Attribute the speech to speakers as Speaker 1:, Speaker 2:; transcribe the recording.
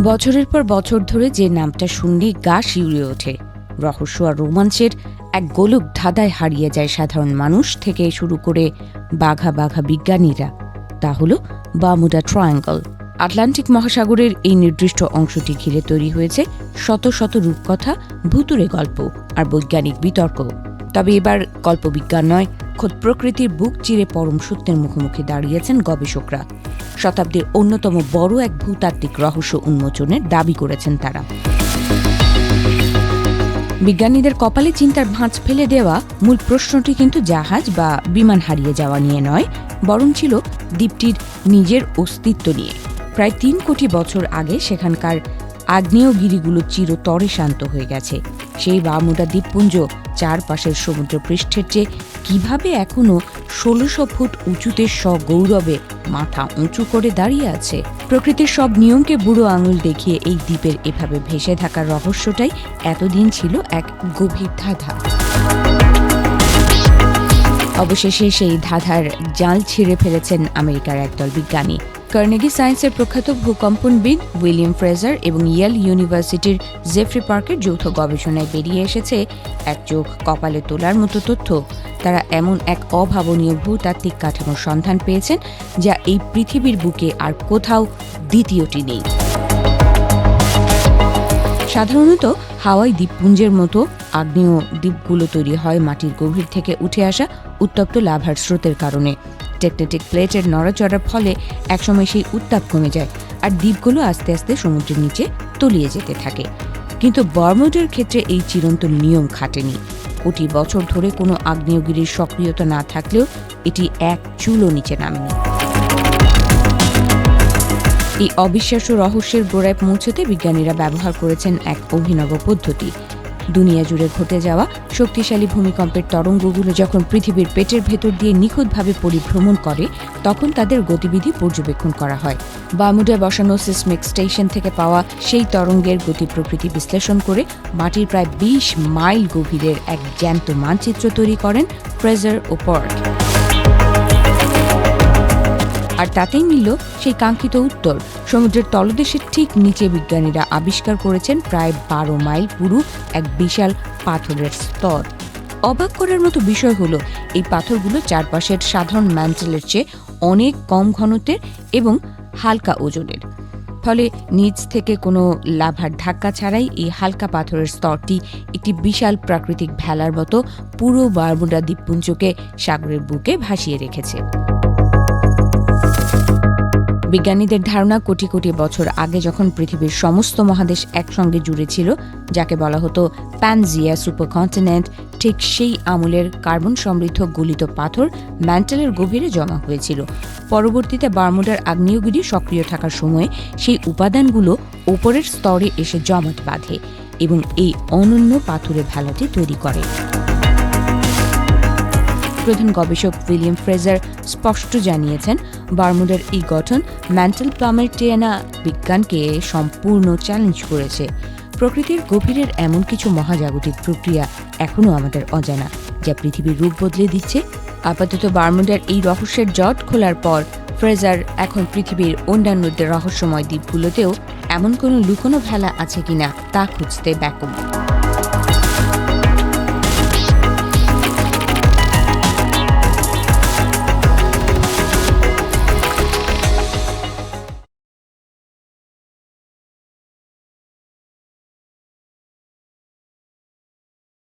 Speaker 1: বছরের পর বছর ধরে যে নামটা শুনলেই গা শিউরে ওঠে, রহস্য আর রোমাঞ্চের এক গোলক ধাঁধায় হারিয়ে যায় সাধারণ মানুষ থেকে শুরু করে বাঘা বাঘা বিজ্ঞানীরা, তা হল বারমুডা ট্রায়াঙ্গল। আটলান্টিক মহাসাগরের এই নির্দিষ্ট অংশটি ঘিরে তৈরি হয়েছে শত শত রূপকথা, ভুতুড়ে গল্প আর বৈজ্ঞানিক বিতর্ক। তবে এবার কল্পবিজ্ঞান নয়, খোদ প্রকৃতির বুক চিরে পরম সত্যের মুখোমুখি দাঁড়িয়েছেন গবেষকরা। শতাব্দীর অন্যতম বড় এক ভূতাত্ত্বিক রহস্য উন্মোচনের দাবি করেছেন তারা। বিজ্ঞানীদের কপালে চিন্তার ভাঁজ ফেলে দেওয়া মূল প্রশ্নটি কিন্তু জাহাজ বা বিমান হারিয়ে যাওয়া নিয়ে নয়, বরং ছিল দ্বীপটির নিজের অস্তিত্ব নিয়ে। প্রায় ৩ কোটি বছর আগে সেখানকার আগ্নেয়গিরিগুলো চিরতরে শান্ত হয়ে গেছে। সেই বারমুডা দ্বীপপুঞ্জ চারপাশের সমুদ্র পৃষ্ঠের চেয়ে কিভাবে এখনো ১৬০০ ফুট উঁচুতে সগৌরবে মাথা উঁচু করে দাঁড়িয়ে আছে। প্রকৃতির সব নিয়মকে বুড়ো আঙুল দেখিয়ে এই দ্বীপের এভাবে ভেসে থাকার রহস্যটাই এতদিন ছিল এক গভীর ধাঁধা। অবশেষে সেই ধাঁধার জাল ছিঁড়ে ফেলেছেন আমেরিকার একদল বিজ্ঞানী। কার্নেগি সায়েন্সের প্রখ্যাত ভূকম্পনবিদ উইলিয়াম ফ্রেজার এবং ইয়েল ইউনিভার্সিটির জেফ্রি পার্কের যৌথ গবেষণায় বেরিয়ে এসেছে এক চোখ কপালে তোলার মতো তথ্য। তারা এমন এক অভাবনীয় ভূতাত্ত্বিক কাঠামোর সন্ধান পেয়েছেন যা এই পৃথিবীর বুকে আর কোথাও দ্বিতীয়টি নেই। সাধারণত হাওয়াই দ্বীপপুঞ্জের মতো আগ্নেয় দ্বীপগুলো তৈরি হয় মাটির গভীর থেকে উঠে আসা উত্তপ্ত লাভার স্রোতের কারণে। টেকটোনিক প্লেটের নড়াচড়ার ফলে একসময় সেই উত্তাপ কমে যায় আর দ্বীপগুলো আস্তে আস্তে সমুদ্রের নিচে তলিয়ে যেতে থাকে। কিন্তু বারমুডার ক্ষেত্রে এই চিরন্তন নিয়ম খাটেনি। কোটি বছর ধরে কোনো আগ্নেয়গিরির সক্রিয়তা না থাকলেও এটি এক চুলও নিচে নামেনি। এই অবিশ্বাস্য রহস্যের গোড়ায় পৌঁছতে বিজ্ঞানীরা ব্যবহার করেছেন এক অভিনব পদ্ধতি। দুনিয়া জুড়ে ঘটে যাওয়া শক্তিশালী ভূমিকম্পের তরঙ্গগুলো যখন পৃথিবীর পেটের ভেতর দিয়ে নিখুঁতভাবে পরিভ্রমণ করে, তখন তাদের গতিবিধি পর্যবেক্ষণ করা হয়। বারমুডায় বসানো সিসমিক স্টেশন থেকে পাওয়া সেই তরঙ্গের গতি প্রকৃতি বিশ্লেষণ করে মাটির প্রায় ২০ মাইল গভীরের এক জ্যান্ত মানচিত্র তৈরি করেন ফ্রেজার ও পার্ক। আর তাতেই মিলল সেই কাঙ্ক্ষিত উত্তর। সমুদ্রের তলদেশের ঠিক নিচে বিজ্ঞানীরা আবিষ্কার করেছেন প্রায় ১২ মাইল পুরু এক বিশাল পাথরের স্তর। অবাক করার মতো বিষয় হলো, এই পাথরগুলো চারপাশের সাধারণ ম্যান্টেলের চেয়ে অনেক কম ঘনত্বের এবং হালকা ওজনের। ফলে নিচ থেকে কোনো লাভার ধাক্কা ছাড়াই এই হালকা পাথরের স্তরটি একটি বিশাল প্রাকৃতিক ভেলার মতো পুরো বারমুডা দ্বীপপুঞ্জকে সাগরের বুকে ভাসিয়ে রেখেছে। বিজ্ঞানীদের ধারণা, কোটি কোটি বছর আগে যখন পৃথিবীর সমস্ত মহাদেশ একসঙ্গে জুড়ে ছিল, যাকে বলা হতো প্যানজিয়া সুপারকন্টিনেন্ট, ঠিক সেই আমলের কার্বন সমৃদ্ধ গলিত পাথর ম্যান্টেলের গভীরে জমা হয়েছিল। পরবর্তীতে বারমুডার আগ্নেয়গিরি সক্রিয় থাকার সময় সেই উপাদানগুলো ওপরের স্তরে এসে জমাট বাঁধে এবং এই অনন্য পাথুরে ভেলাটি তৈরি করে। প্রধান গবেষক উইলিয়াম ফ্রেজার স্পষ্ট জানিয়েছেন, বারমুডার এই গঠন ম্যান্টেল প্লামের টেনা বিজ্ঞানকে সম্পূর্ণ চ্যালেঞ্জ করেছে। প্রকৃতির গভীরের এমন কিছু মহাজাগতিক প্রক্রিয়া এখনও আমাদের অজানা, যা পৃথিবীর রূপ বদলে দিচ্ছে। আপাতত বারমুডার এই রহস্যের জট খোলার পর ফ্রেজার এখন পৃথিবীর অন্যান্য রহস্যময় দ্বীপগুলোতেও এমন কোনো লুকোনো ভেলা আছে কিনা তা খুঁজতে ব্যাকুল।